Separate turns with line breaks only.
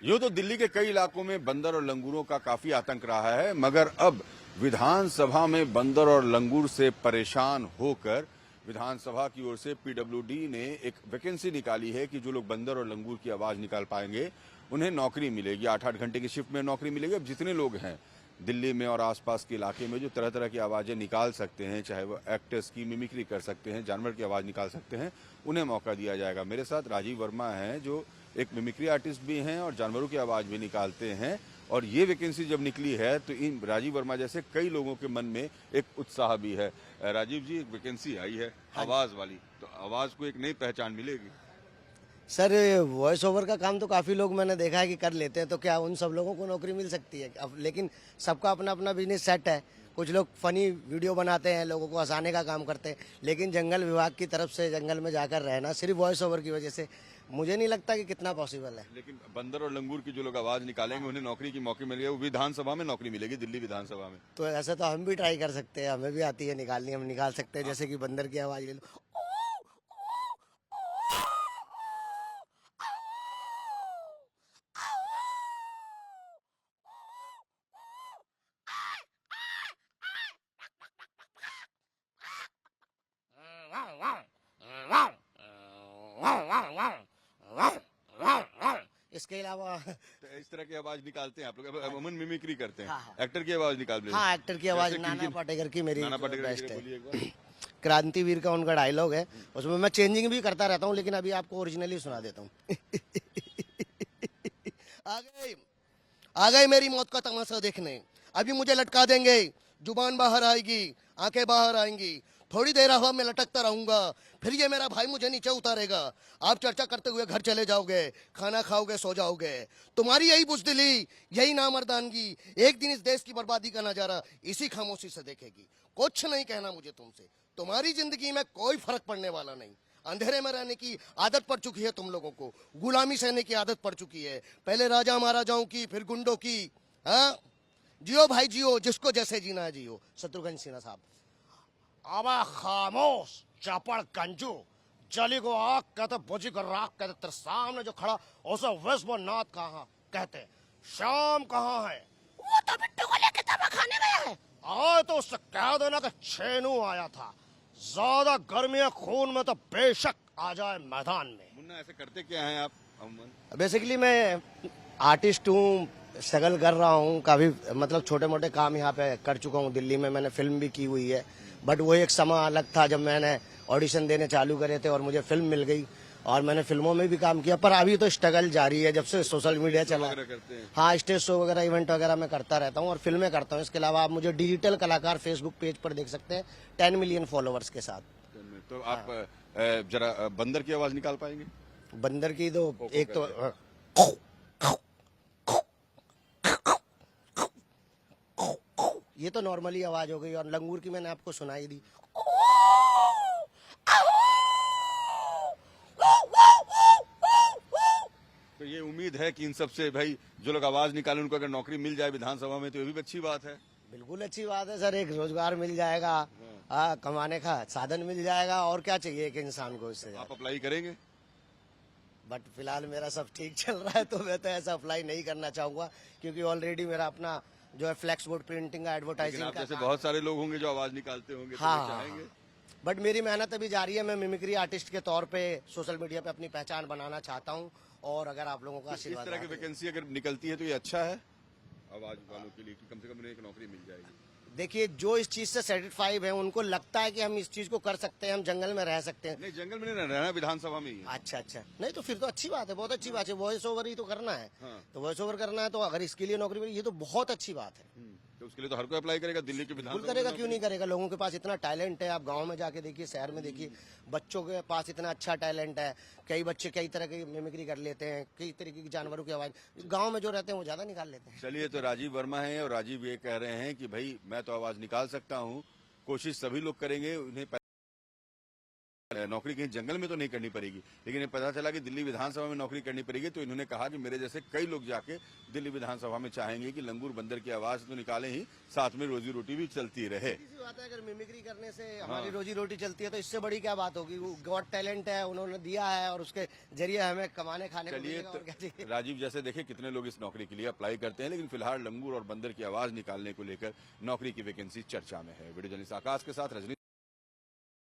यूं तो दिल्ली के कई इलाकों में बंदर और लंगूरों का काफी आतंक रहा है, मगर अब विधानसभा में बंदर और लंगूर से परेशान होकर विधानसभा की ओर से पीडब्ल्यूडी ने एक वैकेंसी निकाली है कि जो लोग बंदर और लंगूर की आवाज निकाल पाएंगे उन्हें नौकरी मिलेगी। 8-8 घंटे की शिफ्ट में नौकरी मिलेगी। अब जितने लोग हैं दिल्ली में और आसपास के इलाके में जो तरह तरह की आवाजें निकाल सकते हैं, चाहे वो एक्टर्स की मिमिक्री कर सकते हैं, जानवर की आवाज निकाल सकते हैं, उन्हें मौका दिया जाएगा। मेरे साथ राजीव वर्मा हैं जो एक मिमिक्री आर्टिस्ट भी हैं और जानवरों की आवाज भी निकालते हैं। और ये वैकेंसी जब निकली है तो इन राजीव वर्मा जैसे कई लोगों के मन में एक उत्साह भी है। राजीव जी, एक वैकेंसी आई है आवाज वाली, तो आवाज को एक नई पहचान मिलेगी।
सर, वॉइस ओवर का काम तो काफ़ी लोग मैंने देखा है कि कर लेते हैं, तो क्या उन सब लोगों को नौकरी मिल सकती है? अब लेकिन सबका अपना अपना बिजनेस सेट है। कुछ लोग फनी वीडियो बनाते हैं, लोगों को हंसाने का काम करते हैं, लेकिन जंगल विभाग की तरफ से जंगल में जाकर रहना सिर्फ वॉइस ओवर की वजह से मुझे नहीं लगता कि कितना पॉसिबल है।
लेकिन बंदर और लंगूर की जो लोग आवाज निकालेंगे उन्हें नौकरी की मौके मिलेगी, वो विधानसभा में नौकरी मिलेगी, दिल्ली विधानसभा में।
तो ऐसा तो हम भी ट्राई कर सकते हैं, हमें भी आती है निकालनी, हम निकाल सकते हैं। जैसे कि बंदर की आवाज़ ले लो। इसके अलावा
तो इस तरह की आवाज निकालते हैं आप लोग? अमूमन मिमिक्री करते हैं।
हाँ।
एक्टर की आवाज निकाल लेते हैं।
हाँ, एक्टर की आवाज
जैसे
नाना
किन-किन?
पाटेकर की मेरी
नाना पाटेकर
बेस्ट
की
है।
बोलिए एक बार।
क्रांतिवीर का उनका डायलॉग है, उसमें मैं चेंजिंग भी करता रहता हूँ, लेकिन अभी आपको ओरिजिनली सुना देता हूँ। आ गए मेरी मौत का तमाशा देखने, अभी मुझे लटका देंगे, जुबान बाहर आएगी, आंखें बाहर आएंगी, थोड़ी देर हवा में लटकता रहूंगा, फिर ये मेरा भाई मुझे नीचे उतारेगा, आप चर्चा करते हुए घर चले जाओगे, खाना खाओगे, सो जाओगे। तुम्हारी यही बुज़दिली, यही नामर्दानगी एक दिन इस देश की बर्बादी का नजारा इसी खामोशी से देखेगी। कुछ नहीं कहना मुझे तुमसे, तुम्हारी जिंदगी में कोई फर्क पड़ने वाला नहीं। अंधेरे में रहने की आदत पड़ चुकी है तुम लोगों को, गुलामी सहने की आदत पड़ चुकी है, पहले राजा महाराजाओं की, फिर गुंडों की। हाँ, जियो भाई जियो, जिसको जैसे जीना है जियो। शत्रुघ्न सिन्हा साहब। अब खामोश चापड़ कंजू, जली को आग कहते, बुझी को राख कहते, तेरे सामने जो खड़ा उसे विश्वनाथ कहाँ कहते, शाम कहाँ है? वो तो बिट्टू को लेके दवा खाने गया है। आए तो उससे कह देना कि छेनू आया था, ज्यादा गर्मी है खून में तो बेशक आ जाए मैदान में।
मुन्ना, ऐसे करते क्या हैं आप अमूमन?
बेसिकली मैं आर्टिस्ट हूँ, स्ट्रगल कर रहा हूँ काफ़ी, मतलब छोटे मोटे काम यहाँ पे कर चुका हूँ। दिल्ली में मैंने फिल्म भी की हुई है, बट वो एक समय अलग था जब मैंने ऑडिशन देने चालू करे थे और मुझे फिल्म मिल गई, और मैंने फिल्मों में भी काम किया। पर अभी तो स्ट्रगल जारी है जब से सोशल मीडिया चला। हाँ, स्टेज शो वगैरह, इवेंट वगैरह मैं करता रहता हूँ और फिल्में करता हूँ। इसके अलावा आप मुझे डिजिटल कलाकार फेसबुक पेज पर देख सकते हैं 10 मिलियन फॉलोअर्स के साथ।
तो आप जरा बंदर की आवाज निकाल पाएंगे?
बंदर की तो एक तो ये तो नॉर्मली आवाज हो गई, और लंगूर की मैंने आपको सुनाई दी।
तो ये उम्मीद है कि इन सब से भाई जो लोग आवाज निकालें उनको अगर नौकरी मिल जाए विधानसभा में तो ये भी अच्छी बात है।
बिल्कुल अच्छी बात है सर, एक रोजगार मिल जाएगा, हाँ, कमाने का साधन मिल जाएगा, और क्या चाहिए एक इंसान को इससे।
आप अप्लाई करेंगे?
बट फिलहाल मेरा सब ठीक चल रहा है, तो मैं तो ऐसा अप्लाई नहीं करना चाहूंगा, क्योंकि ऑलरेडी मेरा अपना जो है फ्लैक्स बोर्ड प्रिंटिंग का, एडवर्टाइजिंग
आप
का
जैसे बहुत सारे लोग होंगे जो आवाज निकालते होंगे, तो
हाँ,
वो चाहेंगे।
बट मेरी मेहनत अभी जारी है। मैं मिमिक्री आर्टिस्ट के तौर पे सोशल मीडिया पे अपनी पहचान बनाना चाहता हूँ, और अगर आप लोगों का
इस
आशीर्वाद
तरह की वैकेंसी अगर निकलती है तो ये अच्छा है आवाज वालों के लिए कि कम से कम उन्हें एक नौकरी मिल जाएगी।
देखिए, जो इस चीज से सेटिस्फाइड है उनको लगता है कि हम इस चीज को कर सकते हैं, हम जंगल में रह सकते हैं।
नहीं, जंगल में नहीं रहना, विधानसभा में ही है।
अच्छा, नहीं तो फिर तो अच्छी बात है, बहुत अच्छी बात है। वॉइस ओवर ही तो करना है।
हाँ।
तो वॉइस ओवर करना है, तो अगर इसके लिए नौकरी मिली, ये तो बहुत अच्छी बात है।
तो उसके लिए तो हर कोई अप्लाई करेगा दिल्ली के
बिल्कुल
विधानसभा
करेगा,
में
क्यों नहीं करेगा? लोगों के पास इतना टैलेंट है, आप गांव में जाके देखिए, शहर में देखिए, बच्चों के पास इतना अच्छा टैलेंट है। कई बच्चे कई तरह की मिमिक्री कर लेते हैं, कई तरीके की जानवरों की आवाज गांव में जो रहते हैं वो ज्यादा निकाल लेते हैं।
चलिए, तो राजीव वर्मा है और राजीव ये कह रहे हैं कि भाई मैं तो आवाज निकाल सकता हूँ, कोशिश सभी लोग करेंगे, उन्हें नौकरी कहीं जंगल में तो नहीं करनी पड़ेगी, लेकिन ये पता चला कि दिल्ली विधानसभा में नौकरी करनी पड़ेगी। तो इन्होंने कहा कि मेरे जैसे कई लोग जाके दिल्ली विधानसभा में चाहेंगे कि लंगूर बंदर की आवाज तो निकालें ही, साथ में रोजी रोटी भी चलती रहे।
सीधी सी बात है, अगर मिमिक्री करने से हमारी रोजी रोटी चलती है तो इससे बड़ी क्या बात होगी। वो गॉड टैलेंट है, उन्होंने दिया है और उसके जरिए हमें कमाने खाने को
चलिए
मिलेगा, और क्या चाहिए।
राजीव जैसे देखे कितने लोग इस नौकरी के लिए अप्लाई करते हैं, लेकिन फिलहाल लंगूर और बंदर की आवाज निकालने को लेकर नौकरी की वैकेंसी चर्चा में है। वीडियो जर्नलिस्ट आकाश के साथ रजनी।